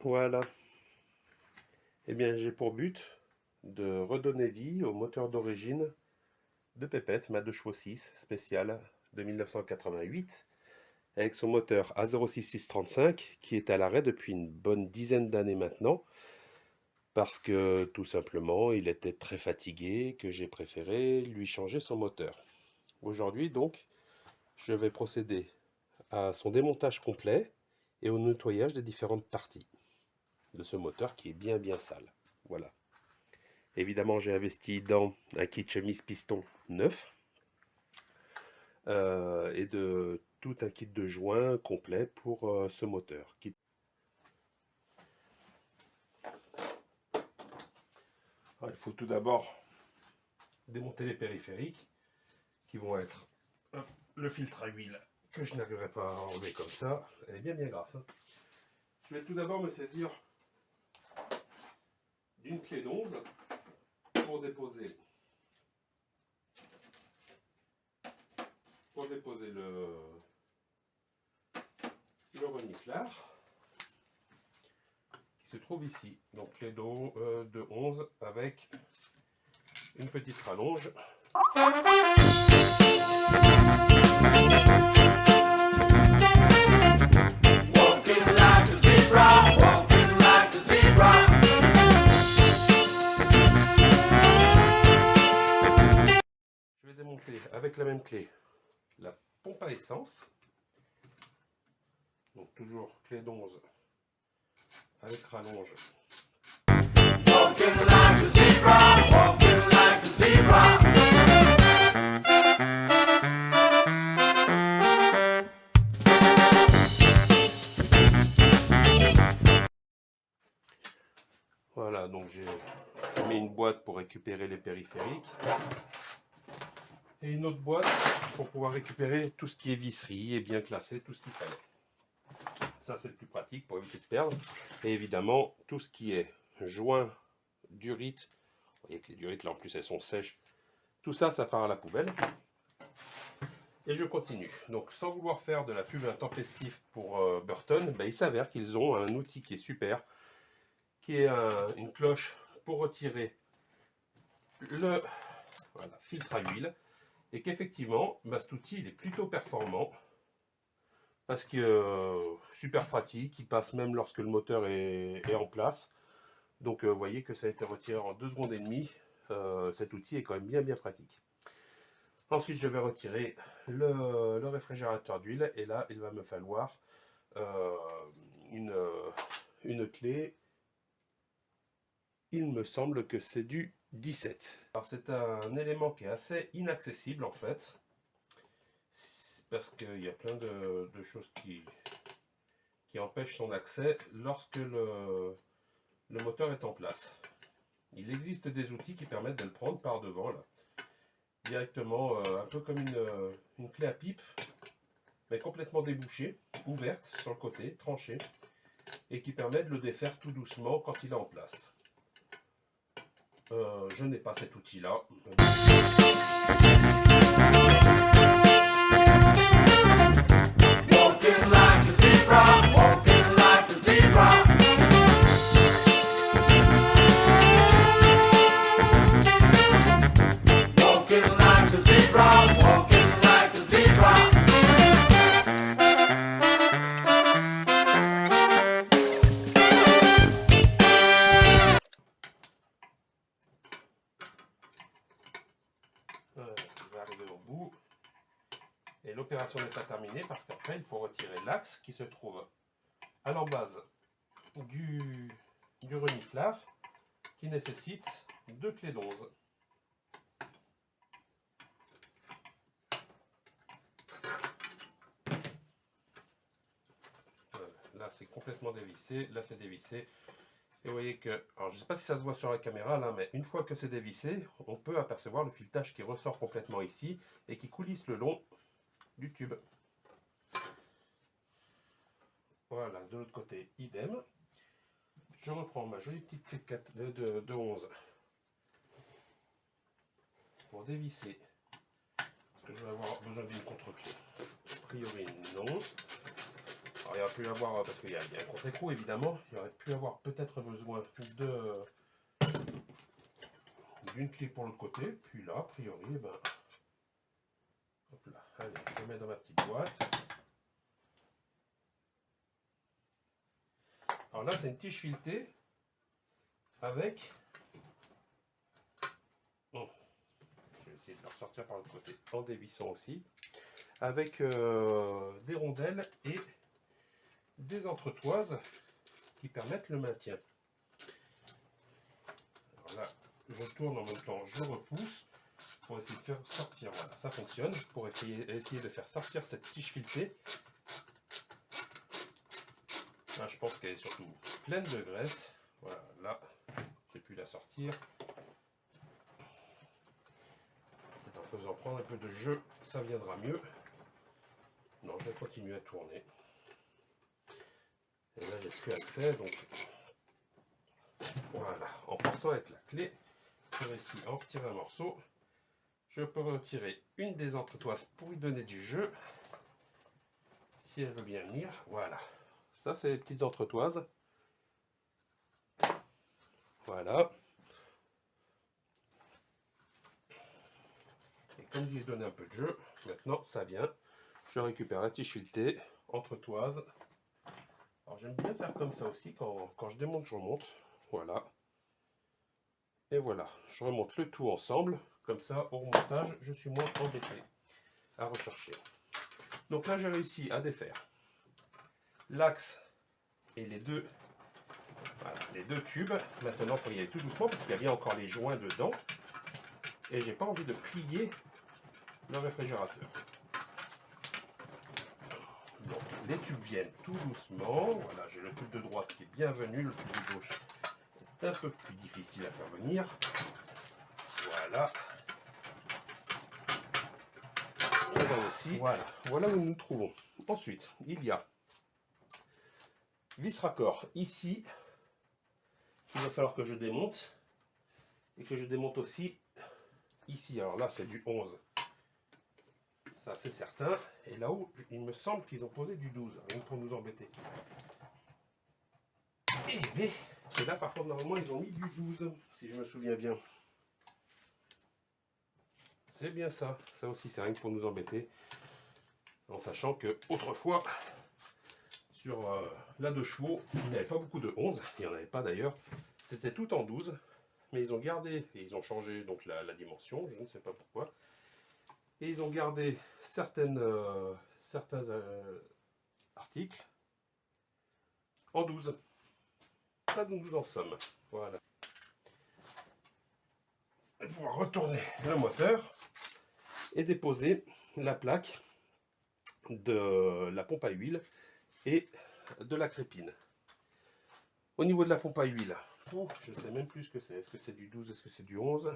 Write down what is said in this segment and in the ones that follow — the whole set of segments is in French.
Voilà. Eh bien, j'ai pour but de redonner vie au moteur d'origine de Pépette, ma 2 chevaux 6 spéciale de 1988, avec son moteur A06635 qui est à l'arrêt depuis une bonne dizaine d'années maintenant, parce que tout simplement il était très fatigué, que j'ai préféré lui changer son moteur. Aujourd'hui donc, je vais procéder à son démontage complet et au nettoyage des différentes parties de ce moteur qui est bien sale. Voilà. Évidemment, j'ai investi dans un kit chemise piston neuf et de tout un kit de joints complet pour ce moteur. Alors, il faut tout d'abord démonter les périphériques qui vont être le filtre à huile que je n'arriverai pas à enlever comme ça. Elle est bien grasse. Hein. Je vais tout d'abord me saisir d'une clé d'11 pour déposer le reniflard qui se trouve ici. Donc clé de 11 avec une petite rallonge. Je vais démonter avec la même clé la pompe à essence. Donc toujours clé d'11 avec rallonge. Walking like a zebra, walking like a zebra. Voilà, donc j'ai mis une boîte pour récupérer les périphériques et une autre boîte pour pouvoir récupérer tout ce qui est visserie et bien classer tout ce qu'il fallait. Ça, c'est le plus pratique pour éviter de perdre. Et évidemment, tout ce qui est joint, durite, vous voyez que les durites là en plus elles sont sèches, tout ça, ça part à la poubelle. Et je continue. Donc, sans vouloir faire de la pub intempestive pour Burton, ben, il s'avère qu'ils ont un outil qui est super, qui est une cloche pour retirer le filtre à huile. Et qu'effectivement, ben, cet outil il est plutôt performant. Parce que super pratique, il passe même lorsque le moteur est en place. Donc vous voyez que ça a été retiré en 2 secondes et demie. Cet outil est quand même bien pratique. Ensuite, je vais retirer le réfrigérateur d'huile et là, il va me falloir une clé. Il me semble que c'est du 17. Alors c'est un élément qui est assez inaccessible en fait, parce qu'il y a plein de choses qui empêchent son accès lorsque le moteur est en place. Il existe des outils qui permettent de le prendre par devant là, directement, un peu comme une clé à pipe, mais complètement débouchée, ouverte sur le côté, tranchée, et qui permet de le défaire tout doucement quand il est en place. Je n'ai pas cet outil là. Walking like a zebra, walking like a zebra. Walking like a zebra, walking like a zebra. Je vais arriver au bout. Et l'opération n'est pas terminée parce qu'après il faut retirer l'axe qui se trouve à l'embase du reniflard qui nécessite 2 clés d'11. Là c'est complètement dévissé, là c'est dévissé. Et vous voyez que, alors je ne sais pas si ça se voit sur la caméra là, mais une fois que c'est dévissé, on peut apercevoir le filetage qui ressort complètement ici et qui coulisse le long du tube. Voilà, de l'autre côté, idem. Je reprends ma jolie petite clé de 11 pour dévisser, parce que je vais avoir besoin d'une contre-clé. A priori, non. Alors, il aurait pu avoir, parce qu'il y a un contre-écrou évidemment, il aurait pu avoir peut-être besoin d'une clé pour l'autre côté. Puis là, a priori, eh ben, hop là, allez, je mets dans ma petite boîte. Alors là, c'est une tige filetée avec... Bon, je vais essayer de le ressortir par l'autre côté en dévissant aussi. Avec des rondelles et des entretoises qui permettent le maintien. Alors là, je tourne en même temps, je repousse pour essayer de faire sortir. Voilà, ça fonctionne. Pour essayer de faire sortir cette tige filetée. Là, je pense qu'elle est surtout pleine de graisse. Voilà, là, j'ai pu la sortir. Peut-être en faisant prendre un peu de jeu, ça viendra mieux. Non, je vais continuer à tourner. Et là, j'ai plus accès, donc voilà. En forçant avec la clé, je réussis à en retirer un morceau. Je peux retirer une des entretoises pour lui donner du jeu. Si elle veut bien venir, voilà. Ça, c'est les petites entretoises. Voilà. Et comme j'y ai donné un peu de jeu, maintenant ça vient. Je récupère la tige filetée, entretoise. Alors j'aime bien faire comme ça aussi, quand je démonte, je remonte. Voilà. Et voilà, je remonte le tout ensemble. Comme ça, au remontage, je suis moins embêté à rechercher. Donc là, j'ai réussi à défaire l'axe et les deux tubes. Maintenant, il faut y aller tout doucement parce qu'il y a bien encore les joints dedans. Et j'ai pas envie de plier le réfrigérateur. Donc, les tubes viennent tout doucement. Voilà, j'ai le tube de droite qui est bienvenu. Le tube de gauche est un peu plus difficile à faire venir. Voilà. Aussi. Voilà où nous nous trouvons. Ensuite, il y a vis raccord ici. Il va falloir que je démonte. Et que je démonte aussi ici. Alors là, c'est du 11. Ça, c'est certain. Et là-haut, il me semble qu'ils ont posé du 12. Rien pour nous embêter. Et là, par contre, normalement, ils ont mis du 12. Si je me souviens bien. C'est bien ça. Ça aussi, c'est rien que pour nous embêter. En sachant que autrefois, sur la 2 chevaux, il n'y avait pas beaucoup de 11. Il n'y en avait pas d'ailleurs. C'était tout en 12. Mais ils ont gardé, et ils ont changé donc la dimension, je ne sais pas pourquoi. Et ils ont gardé certains articles en 12. Là, nous en sommes. Voilà. On va pouvoir retourner le moteur et déposer la plaque de la pompe à huile et de la crépine. Au niveau de la pompe à huile, je ne sais même plus ce que c'est. Est-ce que c'est du 12? Est-ce que c'est du 11?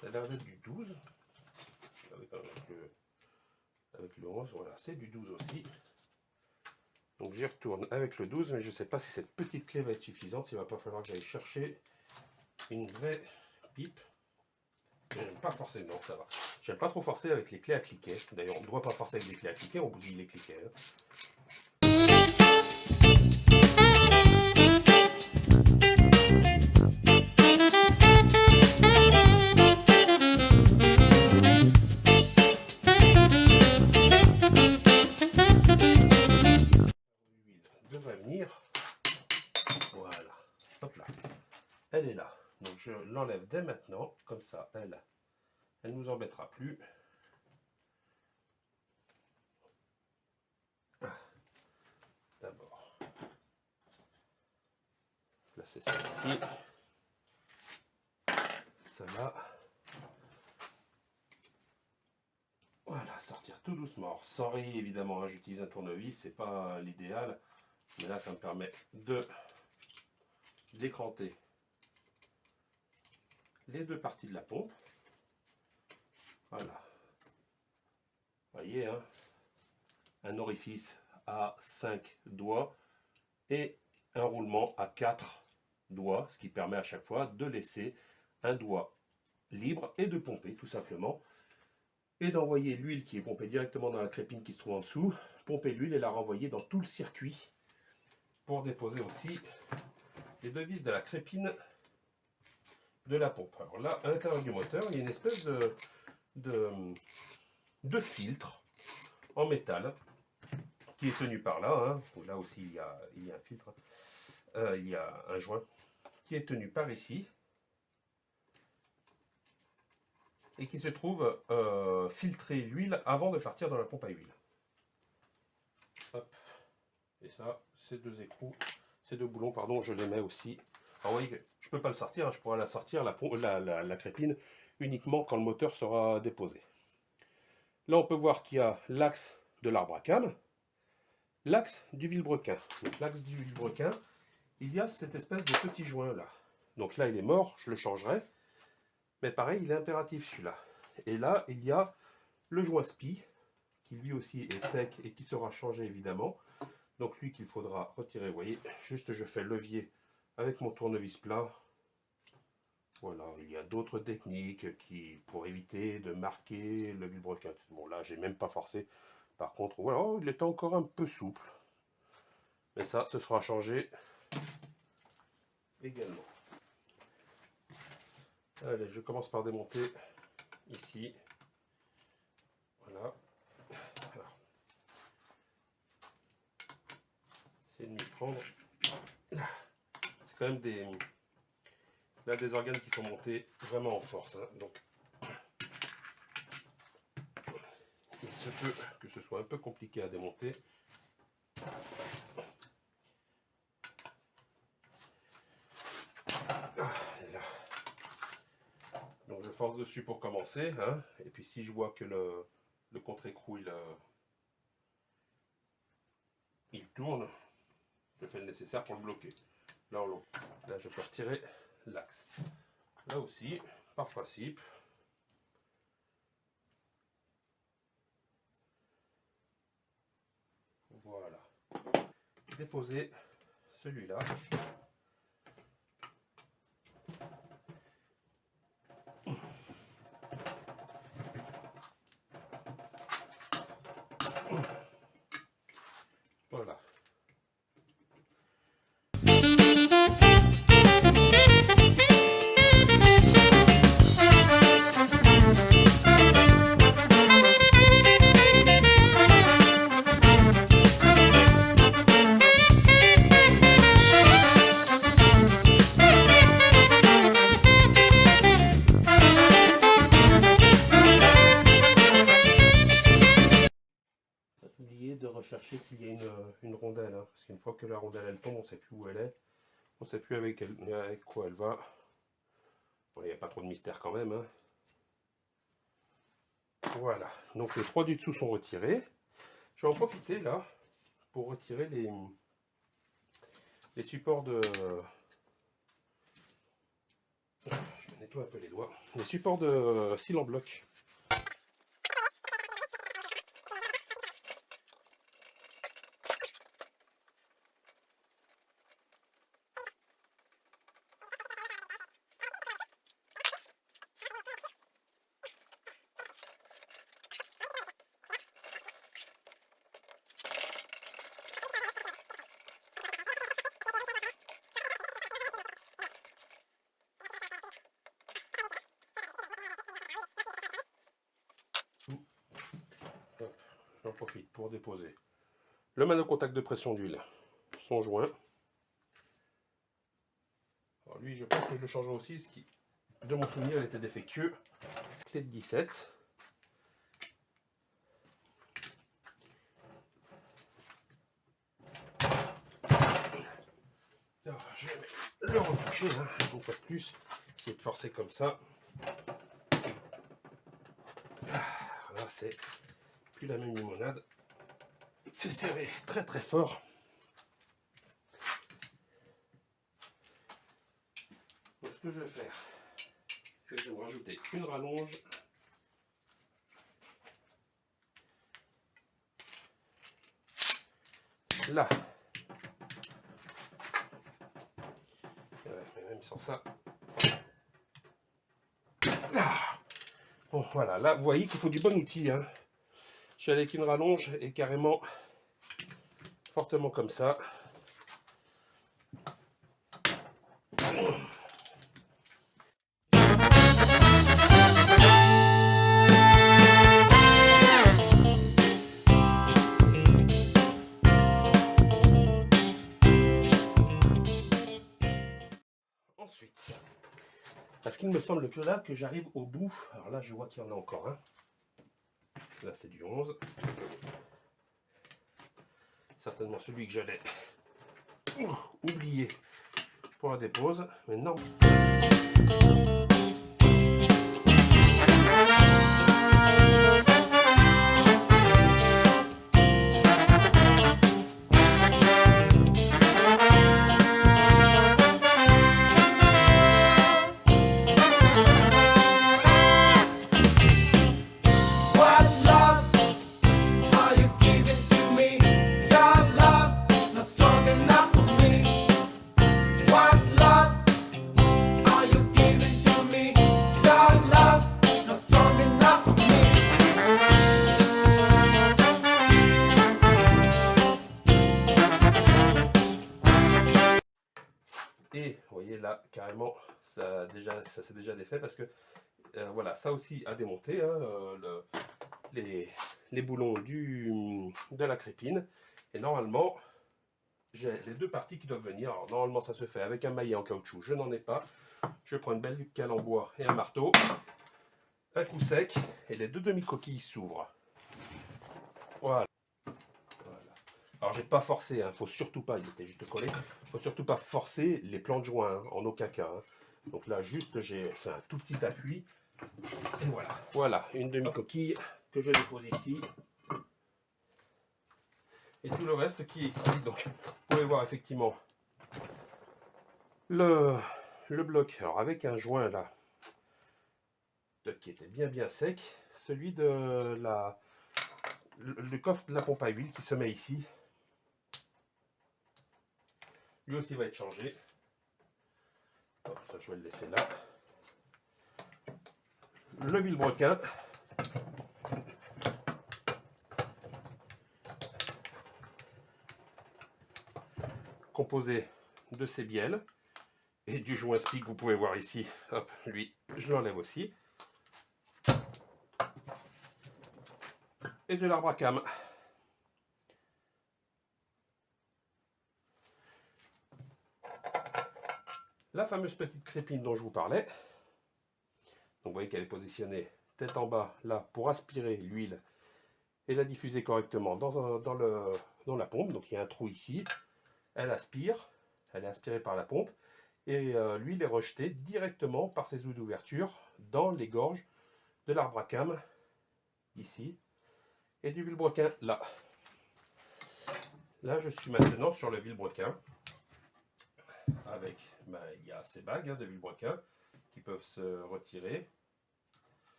Ça a l'air d'être du 12. Avec le 11, voilà, c'est du 12 aussi. Donc j'y retourne avec le 12, mais je ne sais pas si cette petite clé va être suffisante. Il va pas falloir que j'aille chercher une vraie pipe. J'aime pas forcer, non, ça va. J'aime pas trop forcer avec les clés à cliquet. D'ailleurs, on ne doit pas forcer avec les clés à cliquet, on bousille les cliquets. Hein. Devrait venir. Voilà. Hop là. Elle est là. Donc je l'enlève dès maintenant. Comme ça, elle ne nous embêtera plus. D'abord, placer ça ici. Ça là. Voilà, sortir tout doucement. Sans rayer évidemment, hein, j'utilise un tournevis, c'est pas l'idéal. Mais là, ça me permet de décranter les deux parties de la pompe. Voilà. Vous voyez, hein, un orifice à 5 doigts et un roulement à 4 doigts, ce qui permet à chaque fois de laisser un doigt libre et de pomper tout simplement. Et d'envoyer l'huile qui est pompée directement dans la crépine qui se trouve en dessous pomper l'huile et la renvoyer dans tout le circuit pour déposer aussi les deux vis de la crépine de la pompe. Alors là, à l'intérieur du moteur, il y a une espèce de filtre en métal qui est tenu par là. Hein. Là aussi, il y a un filtre. Il y a un joint qui est tenu par ici et qui se trouve filtrer l'huile avant de partir dans la pompe à huile. Hop. Et ça, ces deux écrous, ces deux boulons, pardon, je les mets aussi. Alors vous voyez, je ne peux pas le sortir, hein, je pourrai la sortir, la crépine, uniquement quand le moteur sera déposé. Là, on peut voir qu'il y a l'axe de l'arbre à cam, l'axe du vilebrequin. Donc l'axe du vilebrequin, il y a cette espèce de petit joint là. Donc là, il est mort, je le changerai. Mais pareil, il est impératif celui-là. Et là, il y a le joint SPI, qui lui aussi est sec et qui sera changé évidemment. Donc lui qu'il faudra retirer, vous voyez, juste je fais levier avec mon tournevis plat. Voilà, il y a d'autres techniques pour éviter de marquer le vilebrequin. Bon là, j'ai même pas forcé. Par contre, voilà, oh, il est encore un peu souple. Mais ça, ce sera changé également. Allez, je commence par démonter ici. Voilà. Essayez de m'y prendre. C'est quand même des organes qui sont montés vraiment en force. Hein. Donc, il se peut que ce soit un peu compliqué à démonter. Donc je force dessus pour commencer, hein, et puis si je vois que le contre-écrou il tourne, je fais le nécessaire pour le bloquer. Là je peux retirer l'axe. Là aussi, par principe. Voilà. Déposer celui-là. Voilà. De rechercher s'il y a une rondelle, hein, parce qu'une fois que la rondelle elle tombe, on ne sait plus où elle est, on ne sait plus avec quoi elle va. Bon, il n'y a pas trop de mystère quand même. Hein. Voilà, donc les trois du dessous sont retirés. Je vais en profiter là pour retirer les supports de... Je me nettoie un peu les doigts. Les supports de cils en bloc. J'en profite pour déposer le manot contact de pression d'huile, son joint. Alors lui, je pense que je le changerai aussi, ce qui, de mon souvenir, il était défectueux. Clé de 17. Alors, je vais le retoucher, hein, une fois de plus. Essayer de forcer comme ça. Là, c'est plus la même limonade. C'est serré très très fort. Donc, ce que je vais faire, c'est que je vais me rajouter une rallonge. Là. Mais même sans ça. Ah. Bon, voilà, là, vous voyez qu'il faut du bon outil. Hein. Je suis allé avec une rallonge et carrément, fortement comme ça. Ensuite, parce qu'il me semble que là, que j'arrive au bout, alors là je vois qu'il y en a encore un. Là c'est du 11. Certainement celui que j'allais oublier pour la dépose, mais non. Et vous voyez là, carrément, ça s'est déjà défait parce que voilà, ça aussi a démonté hein, les boulons de la crépine. Et normalement, j'ai les deux parties qui doivent venir. Alors, normalement, ça se fait avec un maillet en caoutchouc. Je n'en ai pas. Je prends une belle cale en bois et un marteau. Un coup sec et les deux demi-coquilles s'ouvrent. Voilà. Alors j'ai pas forcé, hein, faut surtout pas, il était juste collé, faut surtout pas forcer les plans de joint, hein, en aucun cas. Hein. Donc là juste j'ai fait un tout petit appui, et voilà. Voilà, une demi-coquille que je dépose ici. Et tout le reste qui est ici, donc vous pouvez voir effectivement le bloc, alors avec un joint là, qui était bien sec, celui de le coffre de la pompe à huile qui se met ici. Lui aussi va être changé. Hop, ça je vais le laisser là. Le vilebrequin. Composé de ces bielles et du joint spi que vous pouvez voir ici. Hop, lui, je l'enlève aussi. Et de l'arbre à cam. La fameuse petite crépine dont je vous parlais. Donc vous voyez qu'elle est positionnée tête en bas là pour aspirer l'huile et la diffuser correctement dans la pompe. Donc il y a un trou ici. Elle aspire, elle est aspirée par la pompe et l'huile est rejetée directement par ces trous d'ouverture dans les gorges de l'arbre à cam ici et du vilebrequin là. Là je suis maintenant sur le vilebrequin avec il y a ces bagues hein, de vilebrequin qui peuvent se retirer.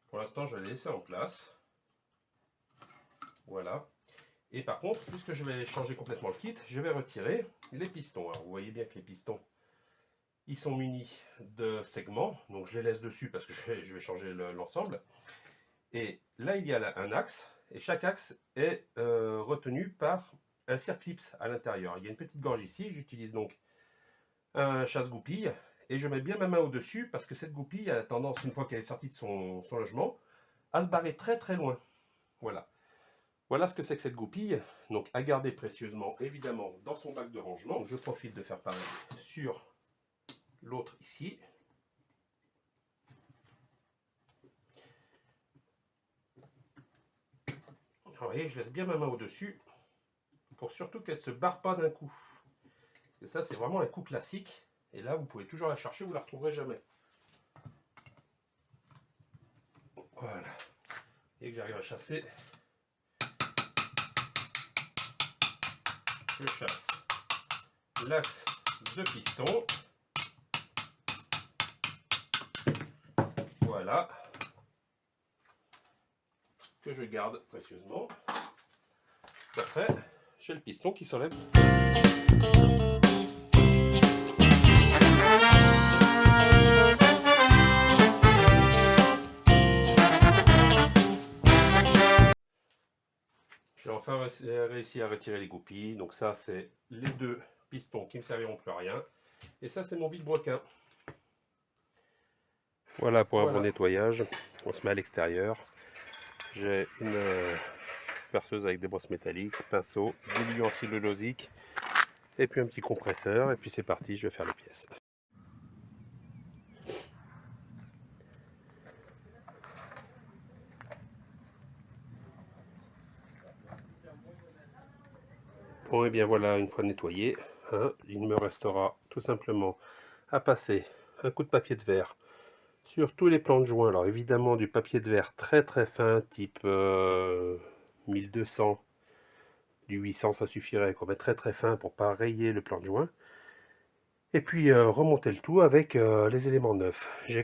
Pour l'instant je vais les laisser en place. Voilà. Et par contre, puisque je vais changer complètement le kit, je vais retirer les pistons. Alors, vous voyez bien que les pistons, ils sont munis de segments. Donc je les laisse dessus parce que je vais changer l'ensemble. Et là, il y a un axe. Et chaque axe est retenu par un circlips à l'intérieur. Il y a une petite gorge ici. J'utilise donc un chasse-goupille. Et je mets bien ma main au-dessus parce que cette goupille a la tendance, une fois qu'elle est sortie de son logement, à se barrer très loin. Voilà. Voilà ce que c'est que cette goupille, donc à garder précieusement évidemment dans son bac de rangement. Donc, je profite de faire pareil sur l'autre ici. Alors, vous voyez, je laisse bien ma main au-dessus pour surtout qu'elle ne se barre pas d'un coup. Et ça c'est vraiment un coup classique et là vous pouvez toujours la chercher, vous ne la retrouverez jamais. Voilà. Et que j'arrive à chasser. Je chasse l'axe de piston. Voilà. Que je garde précieusement. Après, j'ai le piston qui s'enlève. Je vais enfin réussi à retirer les goupilles. Donc ça, c'est les deux pistons qui ne me serviront plus à rien. Et ça, c'est mon vide-broquin. Voilà pour un bon nettoyage. On se met à l'extérieur. J'ai une perceuse avec des brosses métalliques, pinceau, diluant cellulosique, et puis un petit compresseur. Et puis c'est parti, je vais faire les pièces. Bon, et bien voilà, une fois nettoyé, hein, il me restera tout simplement à passer un coup de papier de verre sur tous les plans de joint. Alors évidemment du papier de verre très très fin, type 1200, du 800 ça suffirait, quoi, mais très très fin pour pas rayer le plan de joint. Et puis remonter le tout avec les éléments neufs.